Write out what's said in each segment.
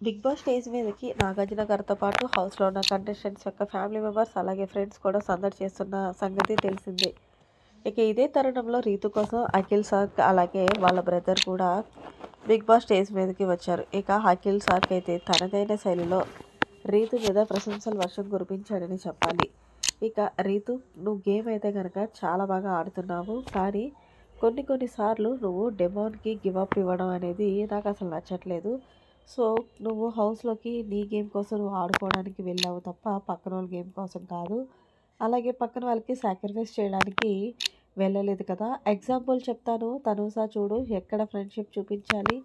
Big boss stage మీదకి నాగార్జున గారితో పాటు హౌస్‌లో ఉన్న కంటెస్టెంట్స్ యొక్క ఫ్యామిలీ మెంబర్స్, అలాగే ఫ్రెండ్స్ కూడా సందడి చేస్తున్న సంగతి తెలిసిందే. ఇక ఇదే తరుణంలో రీతు కోసం అఖిల్ సార్ అలాగే వాళ్ళ బ్రదర్ కూడా బిగ్ బాస్ స్టేజ్ మీదకి వచ్చారు. ఇక అఖిల్ సార్‌కి అయితే తనదైన శైలిలో రీతు మీద ప్రశంసల వర్షం కురిపించాడని చెప్పాలి. ఇక రీతు, నువ్వు గేమ్ అయితే గనక చాలా బాగా ఆడుతున్నావు. కానీ కొన్ని సార్లు నువ్వు డెమాన్‌కి గివ్ అప్ ఇవ్వడం అనేది నాకసలు నచ్చట్లేదు. సో, నువ్వు హౌస్‌లోకి నీ గేమ్ కోసం నువ్వు ఆడుకోవడానికి వెళ్ళావు తప్ప పక్కనోళ్ళ గేమ్ కోసం కాదు. అలాగే పక్కన వాళ్ళకి సాక్రిఫైస్ చేయడానికి వెళ్ళలేదు కదా! ఎగ్జాంపుల్ చెప్తాను. తనూస చూడు, ఎక్కడ ఫ్రెండ్‌షిప్ చూపించాలి,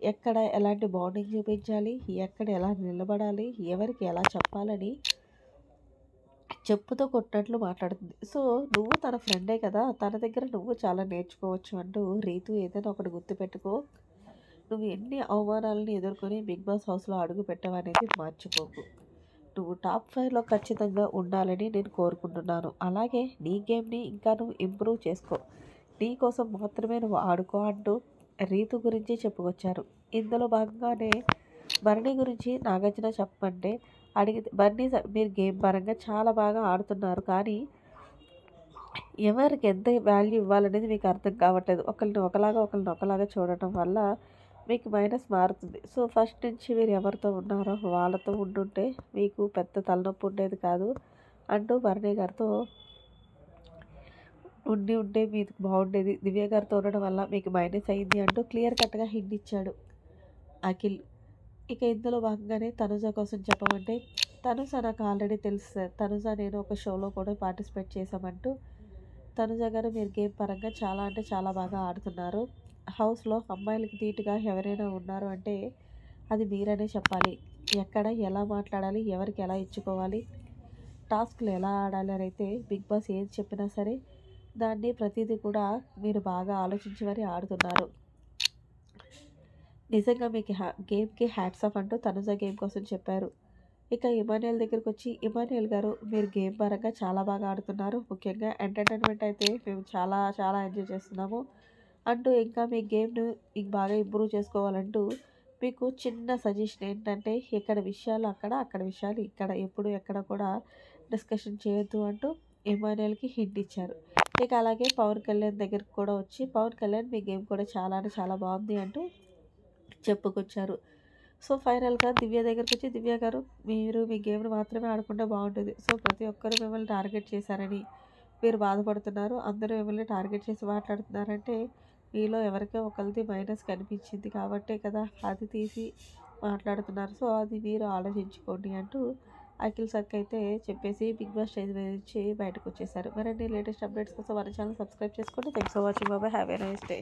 ఎక్కడ ఎలాంటి బాండింగ్ చూపించాలి, ఎక్కడ ఎలా నిలబడాలి, ఎవరికి ఎలా చెప్పాలని చెప్పుతో కొట్టినట్లు మాట్లాడుతుంది. సో, నువ్వు తన ఫ్రెండే కదా! తన దగ్గర నువ్వు చాలా నేర్చుకోవచ్చు అంటూ రీతు, ఏదైనా ఒకటి గుర్తుపెట్టుకో. నువ్వు ఎన్ని అవమానాలను ఎదుర్కొని బిగ్ బాస్ హౌస్‌లో అడుగు పెట్టావనేది మర్చిపోకు. నువ్వు టాప్ 5లో ఖచ్చితంగా ఉండాలని నేను కోరుకుంటున్నాను. అలాగే నీ గేమ్‌ని ఇంకా నువ్వు ఇంప్రూవ్ చేసుకో. నీ కోసం మాత్రమే నువ్వు ఆడుకో అంటూ రీతు గురించి చెప్పుకొచ్చారు. ఇందులో భాగంగానే బర్నీ గురించి నాగార్జున చెప్పమంటే అడిగితే బర్నీ మీరు గేమ్ పరంగా చాలా బాగా ఆడుతున్నారు. కానీ ఎవరికి ఎంత వాల్యూ ఇవ్వాలనేది మీకు అర్థం కావట్లేదు. ఒకళ్ళని ఒకలాగా చూడటం వల్ల మీకు మైనస్ మారుతుంది. సో, ఫస్ట్ నుంచి మీరు ఎవరితో ఉన్నారో వాళ్ళతో ఉండుంటే మీకు పెద్ద తలనొప్పి ఉండేది కాదు అంటూ భరణి గారితో ఉంటే మీకు బాగుండేది. దివ్య గారితో ఉండడం వల్ల మీకు మైనస్ అయింది అంటూ క్లియర్ కట్‌గా హింట్ ఇచ్చాడు అఖిల్. ఇక ఇందులో భాగంగానే తనుజ కోసం చెప్పమంటే, తనుజ నాకు ఆల్రెడీ తెలుసు సార్. తనుజ నేను ఒక షోలో కూడా పార్టిసిపేట్ చేశామంటూ, తనుజ గారు మీరు గేమ్ పరంగా చాలా అంటే చాలా బాగా ఆడుతున్నారు. హౌస్‌లో అమ్మాయిలకి ధీటుగా ఎవరైనా ఉన్నారు అంటే అది మీరనే చెప్పాలి. ఎక్కడ ఎలా మాట్లాడాలి, ఎవరికి ఎలా ఇచ్చుకోవాలి, టాస్క్‌లు ఎలా ఆడాలి అనైతే బిగ్ బాస్ ఏది చెప్పినా సరే దాన్ని ప్రతీదీ కూడా మీరు బాగా ఆలోచించి మరి ఆడుతున్నారు. నిజంగా మీకు గేమ్‌కి హ్యాట్స్ ఆఫ్ అంటూ తనుజ గేమ్ కోసం చెప్పారు. ఇక ఇమాన్యుయల్ దగ్గరకొచ్చి, ఇమాన్యుయల్ గారు మీరు గేమ్ పరంగా చాలా బాగా ఆడుతున్నారు. ముఖ్యంగా ఎంటర్‌టైన్‌మెంట్ అయితే మేము చాలా చాలా ఎంజాయ్ చేస్తున్నాము. అంటూ ఇంకా మీ గేమ్‌ను బాగా ఇంప్రూవ్ చేసుకోవాలంటూ మీకు చిన్న సజెషన్ ఏంటంటే, ఇక్కడ విషయాలు అక్కడ, అక్కడ విషయాలు ఇక్కడ. ఎప్పుడు ఎక్కడ కూడా డిస్కషన్ చేయొద్దు అంటూ ఇమాన్యుయల్‌కి హింట్ ఇచ్చారు. ఇక అలాగే పవన్ కళ్యాణ్ దగ్గరికి కూడా వచ్చి, పవన్ కళ్యాణ్ మీ గేమ్ కూడా చాలా అంటే చాలా బాగుంది అంటూ చెప్పుకొచ్చారు. సో, ఫైనల్‌గా దివ్య దగ్గరకొచ్చి, దివ్య గారు మీరు మీ గేమ్‌ని మాత్రమే ఆడుకుంటే బాగుంటది. సో, ప్రతి ఒక్కరు మిమ్మల్ని టార్గెట్ చేశారని మీరు బాధపడుతున్నారు. అందరూ మిమ్మల్ని టార్గెట్ చేసి మాట్లాడుతున్నారంటే మీలో ఎవరికో ఒకళ్ళది మైనస్ కనిపించింది కాబట్టే కదా అది తీసి మాట్లాడుతున్నారు. సో, అది మీరు ఆలోచించుకోండి అంటూ అఖిల్ సర్కి అయితే చెప్పేసి బిగ్ బాస్ స్టేజ్ మీద నుంచి బయటకొచ్చేసారు. మరిన్ని లేటెస్ట్ అప్డేట్స్ కోసం మన ఛానల్ సబ్స్క్రైబ్ చేసుకోండి. Thanks for watching. By by. Have a nice day.